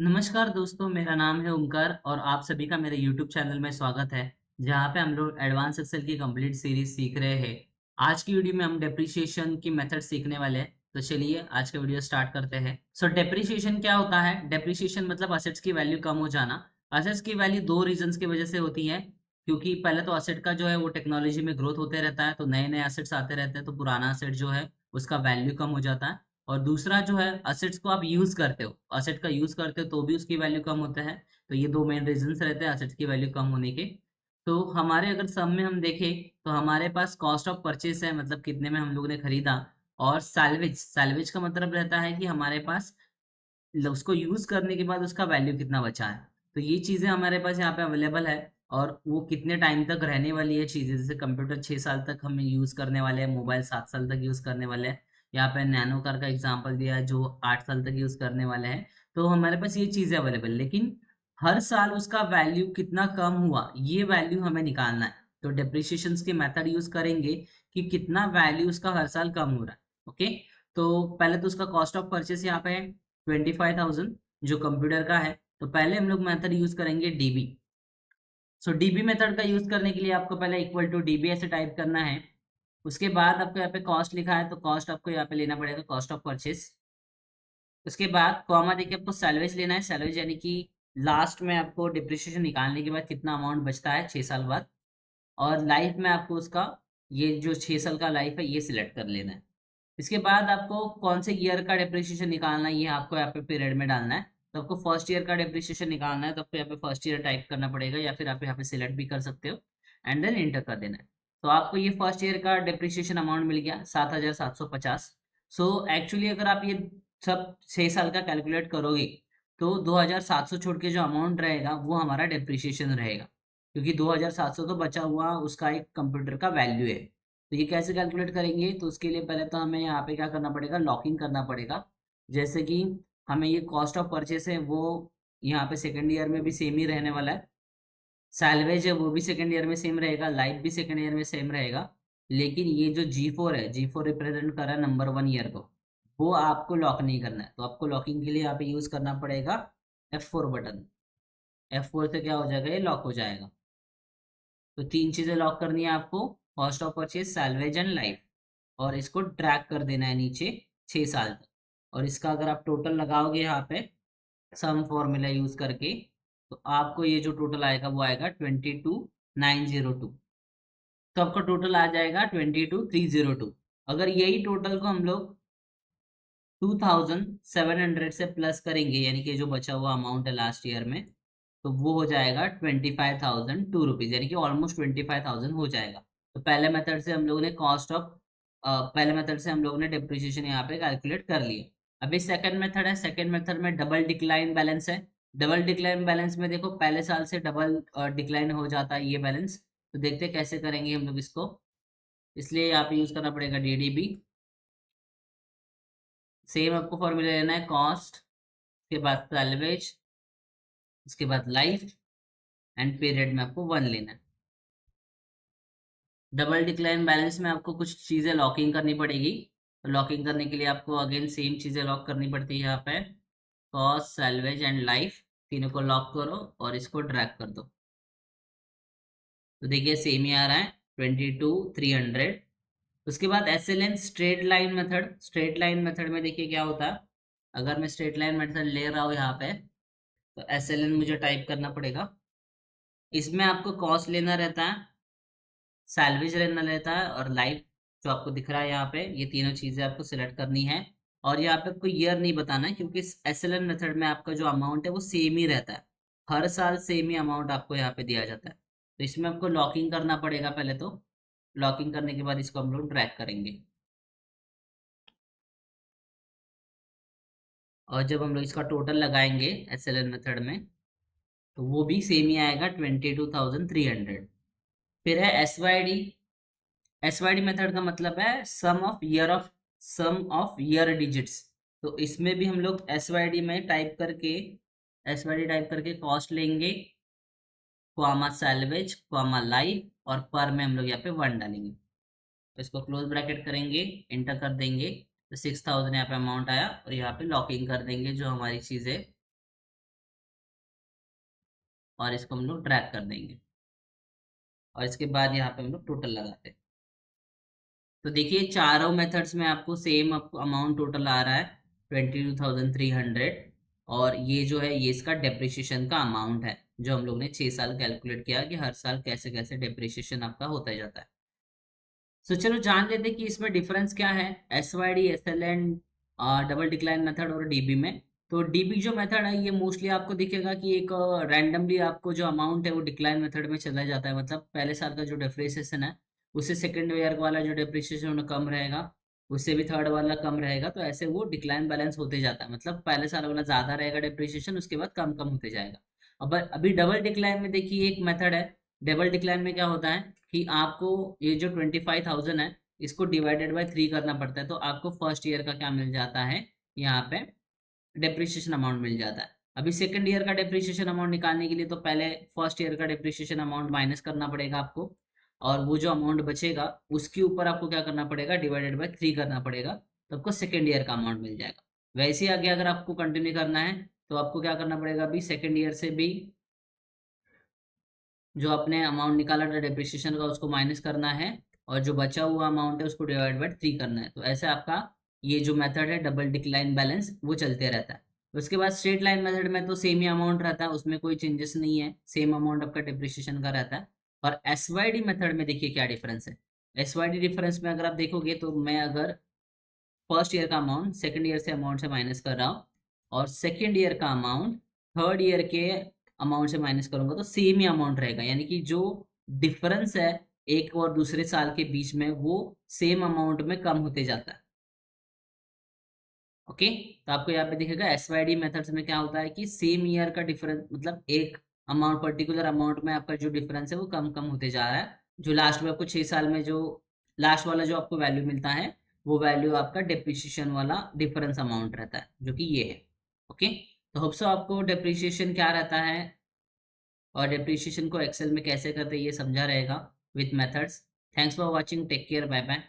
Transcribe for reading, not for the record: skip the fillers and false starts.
नमस्कार दोस्तों, मेरा नाम है ओमकार और आप सभी का मेरे YouTube चैनल में स्वागत है, जहाँ पे हम लोग एडवांस एक्सेल की कंप्लीट सीरीज सीख रहे हैं। आज की वीडियो में हम डेप्रिसिएशन की मेथड सीखने वाले हैं, तो चलिए आज का वीडियो स्टार्ट करते हैं। डेप्रिसिएशन क्या होता है? डेप्रिसिएशन मतलब असेट्स की वैल्यू कम हो जाना। असेट्स की वैल्यू दो रीजंस की वजह से होती है, क्योंकि पहले तो असेट का जो है वो टेक्नोलॉजी में ग्रोथ होते रहता है, तो नए-नए असेट्स आते रहते हैं, तो पुराना असेट जो है उसका वैल्यू कम हो जाता है। और दूसरा जो है असेट्स को आप यूज़ करते हो, असेट का यूज़ करते हो तो भी उसकी वैल्यू कम होता है। तो ये 2 मेन रीज़न्स रहते हैं असेट्स की वैल्यू कम होने के। तो हमारे अगर सम में हम देखें तो हमारे पास कॉस्ट ऑफ परचेज़ है, मतलब कितने में हम लोगों ने खरीदा। और सैल्वेज, सैल्वेज का मतलब रहता है कि हमारे पास उसको यूज़ करने के बाद उसका वैल्यू कितना बचा है। तो ये चीज़ें हमारे पास यहाँ पे अवेलेबल है और वो कितने टाइम तक रहने वाली है चीज़ें, जैसे कंप्यूटर 6 साल तक हम यूज़ करने वाले हैं, मोबाइल 7 साल तक यूज़ करने वाले हैं। यहाँ पे नैनो कार का एग्ज़ाम्पल दिया है जो 8 साल तक यूज़ करने वाले हैं। तो हमारे पास ये चीज़ें अवेलेबल, लेकिन हर साल उसका वैल्यू कितना कम हुआ, ये वैल्यू हमें निकालना है। तो डेप्रिसिएशंस के मेथड यूज़ करेंगे कि कितना वैल्यू उसका हर साल कम हो रहा है। ओके? तो पहले तो उसका कॉस्ट ऑफ परचेज़ यहाँ पे 25,000 जो कंप्यूटर का है। तो पहले हम लोग मेथड यूज़ करेंगे डीबी। डीबी मेथड का यूज़ करने के लिए आपको पहले इक्वल टू डीबी ऐसे टाइप करना है। उसके बाद आपको यहाँ पे कॉस्ट लिखा है, तो कॉस्ट आपको यहाँ पे लेना पड़ेगा, कॉस्ट ऑफ परचेज़। उसके बाद कॉमा देके आपको सैलवेज लेना है, सैलवेज यानी कि लास्ट में आपको डिप्रिसिएशन निकालने के बाद कितना अमाउंट बचता है 6 साल बाद। और लाइफ में आपको उसका ये जो 6 साल का लाइफ है ये सिलेक्ट कर लेना है। इसके बाद आपको कौन से ईयर का डेप्रिसिएशन निकालना है ये आपको यहाँ पे पीरियड में डालना है। तो आपको फर्स्ट ईयर का डेप्रिसिएशन निकालना है, तो आपको यहाँ पे फर्स्ट ईयर टाइप करना पड़ेगा, या फिर आप यहाँ पे सिलेक्ट भी कर सकते हो एंड देन एंटर कर देना है। तो आपको ये फर्स्ट ईयर का डेप्रिसिएशन अमाउंट मिल गया 7,750। एक्चुअली अगर आप ये सब 6 साल का कैलकुलेट करोगे तो 2,700 छोड़ के जो अमाउंट रहेगा वो हमारा डेप्रिसिएशन रहेगा, क्योंकि 2,700 तो बचा हुआ उसका एक कंप्यूटर का वैल्यू है। तो ये कैसे कैलकुलेट करेंगे? तो उसके लिए पहले तो हमें यहाँ पे क्या करना पड़ेगा, लॉकिंग करना पड़ेगा। जैसे कि हमें ये कॉस्ट ऑफ परचेस है वो यहाँ पे सेकंड ईयर में भी सेम ही रहने वाला है। सैलवेज है वो भी सेकंड ईयर में सेम रहेगा, लाइफ भी सेकंड ईयर में सेम रहेगा। लेकिन ये जो G4 है, G4 रिप्रेजेंट कर रहा है नंबर 1 ईयर को, वो आपको लॉक नहीं करना है। तो आपको लॉकिंग के लिए यहाँ पे यूज़ करना पड़ेगा F4 बटन। F4 से क्या हो जाएगा, ये लॉक हो जाएगा। तो 3 चीज़ें लॉक करनी है आपको, cost of purchase, salvage and life. और इसको ड्रैग कर देना है नीचे 6 साल तक। और इसका अगर आप टोटल लगाओगे यहाँ पे सम फॉर्मूला यूज़ करके, तो आपको ये जो टोटल आएगा वो आएगा 22,902। तो आपका टोटल आ जाएगा 22,302। अगर यही टोटल को हम लोग 2,700 से प्लस करेंगे, यानी कि जो बचा हुआ अमाउंट है लास्ट ईयर में, तो वो हो जाएगा 25,002 रुपीज़, यानी कि ऑलमोस्ट 25,000 हो जाएगा। तो पहले मेथड से हम लोगों ने पहले मेथड से हम लोगों ने डिप्रिसिएशन यहाँ पे कैलकुलेट कर लिया। अभी सेकंड मेथड है, सेकंड मेथड में डबल डिक्लाइन बैलेंस है। डबल डिक्लाइन बैलेंस में देखो पहले साल से डबल डिक्लाइन हो जाता है ये बैलेंस। तो देखते हैं कैसे करेंगे हम लोग इसको। इसलिए यहाँ पे यूज़ करना पड़ेगा डीडीबी। सेम आपको फॉर्मूला लेना है, कॉस्ट, उसके बाद सैलवेज, उसके बाद लाइफ एंड पीरियड में आपको 1 लेना है। डबल डिक्लाइन बैलेंस में आपको कुछ चीज़ें लॉकिंग करनी पड़ेगी। तो लॉकिंग करने के लिए आपको अगेन सेम चीज़ें लॉक करनी पड़ती है यहाँ पे, कॉस्ट, सैलवेज एंड लाइफ, तीनों को लॉक करो और इसको ड्रैग कर दो। तो देखिए सेम ही आ रहा है 22,300। उसके बाद SLN straight line method. Straight line method में देखिए क्या होता है, अगर मैं स्ट्रेट लाइन मेथड ले रहा हूँ यहाँ पे, तो SLN मुझे टाइप करना पड़ेगा। इसमें आपको कॉस्ट लेना रहता है, सैलवेज लेना रहता है और लाइफ जो आपको दिख रहा है यहाँ पे, ये तीनों चीज़ें आपको सिलेक्ट करनी है। और यहाँ पे आपको ईयर नहीं बताना है, क्योंकि इस SLN मेथड में आपका जो अमाउंट है वो सेम ही रहता है। हर साल सेम ही अमाउंट आपको यहाँ पे दिया जाता है। तो इसमें आपको लॉकिंग करना पड़ेगा पहले तो। लॉकिंग करने के बाद इसको हम लोग ट्रैक करेंगे। और जब हम लोग इसका टोटल लगाएंगे SLN मेथड में, तो वो भी सेम ही आएगा 22,300। फिर है SYD। SYD मेथड का मतलब है सम ऑफ ईयर डिजिट्स। तो इसमें भी हम लोग SYD टाइप करके कॉस्ट लेंगे, कॉमा सैलवेज, कॉमा लाइफ, और पर में हम लोग यहाँ पे 1 डालेंगे। तो इसको क्लोज ब्रैकेट करेंगे, एंटर कर देंगे, तो 6,000 यहाँ पे अमाउंट आया। और यहाँ पे लॉकिंग कर देंगे जो हमारी चीज़ है, और इसको हम लोग ड्रैग कर देंगे और इसके बाद यहाँ पे हम लोग टोटल लगाते हैं। तो देखिए चारों मेथड्स में आपको सेम अमाउंट टोटल आ रहा है 22,300। और ये जो है ये इसका डेप्रिसिएशन का अमाउंट है जो हम लोग ने 6 साल कैलकुलेट किया कि हर साल कैसे कैसे डेप्रिसिएशन आपका होता जाता है। तो चलो जान लेते हैं कि इसमें डिफरेंस क्या है S Y D S L N double decline method और डीबी में। तो डीबी जो मेथड है ये मोस्टली आपको दिखेगा कि एक रैंडमली आपको जो अमाउंट है वो डिक्लाइन मेथड में चला जाता है, मतलब पहले साल का जो डेप्रिसिएशन है उससे सेकेंड ईयर वाला जो डेप्रिसिएशन कम रहेगा, उससे भी थर्ड वाला कम रहेगा, तो ऐसे वो डिक्लाइन बैलेंस होते जाता है, मतलब पहले साल वाला ज्यादा रहेगा डेप्रिसिएशन, उसके बाद कम कम होते जाएगा। अब अभी डबल डिक्लाइन में देखिए एक मेथड है। डबल डिक्लाइन में क्या होता है कि आपको ये जो 25,000 है इसको डिवाइडेड बाय 3 करना पड़ता है, तो आपको फर्स्ट ईयर का क्या मिल जाता है यहाँ पे डेप्रिसिएशन अमाउंट मिल जाता है। अभी सेकंड ईयर का डेप्रिसिएशन अमाउंट निकालने के लिए तो पहले फर्स्ट ईयर का डेप्रिसिएशन अमाउंट माइनस करना पड़ेगा आपको, और वो जो अमाउंट बचेगा उसके ऊपर आपको क्या करना पड़ेगा डिवाइडेड बाय 3 करना पड़ेगा, तो आपको सेकेंड ईयर का अमाउंट मिल जाएगा। वैसे ही आगे अगर आपको कंटिन्यू करना है तो आपको क्या करना पड़ेगा, अभी सेकेंड ईयर से भी जो आपने अमाउंट निकाला था डेप्रिसिएशन का उसको माइनस करना है, और जो बचा हुआ अमाउंट है उसको डिवाइड बाय 3 करना है। तो ऐसे आपका ये जो मेथड है डबल डिक्लाइन बैलेंस वो चलते रहता है। उसके बाद स्ट्रेट लाइन मेथड में तो सेम ही अमाउंट रहता है, उसमें कोई चेंजेस नहीं है, सेम अमाउंट आपका डेप्रिसिएशन का रहता है। और एस वाई डी मेथड में देखिए क्या डिफरेंस है। एस वाई डी डिफरेंस में अगर आप देखोगे तो मैं अगर फर्स्ट ईयर का अमाउंट सेकेंड ईयर से अमाउंट से माइनस कर रहा हूँ और सेकेंड ईयर का अमाउंट थर्ड ईयर के अमाउंट से माइनस करूंगा तो सेम ही अमाउंट रहेगा, यानी कि जो डिफरेंस है एक और दूसरे साल के बीच में वो सेम अमाउंट में कम होते जाता है। ओके, तो आपको यहाँ पे दिखेगा एस वाई डी मेथड्स में क्या होता है कि सेम ईयर का डिफरेंस, मतलब एक अमाउंट पर्टिकुलर अमाउंट में आपका जो डिफरेंस है वो कम कम होते जा रहा है, जो लास्ट में आपको 6 साल में जो लास्ट वाला जो आपको वैल्यू मिलता है वो वैल्यू आपका डेप्रिसिएशन वाला डिफरेंस अमाउंट रहता है जो कि ये है। ओके, तो होप सो आपको डेप्रिसिएशन क्या रहता है और डेप्रिसिएशन को एक्सेल में कैसे करते हैं ये समझा रहेगा with methods. Thanks for watching, take care, bye bye.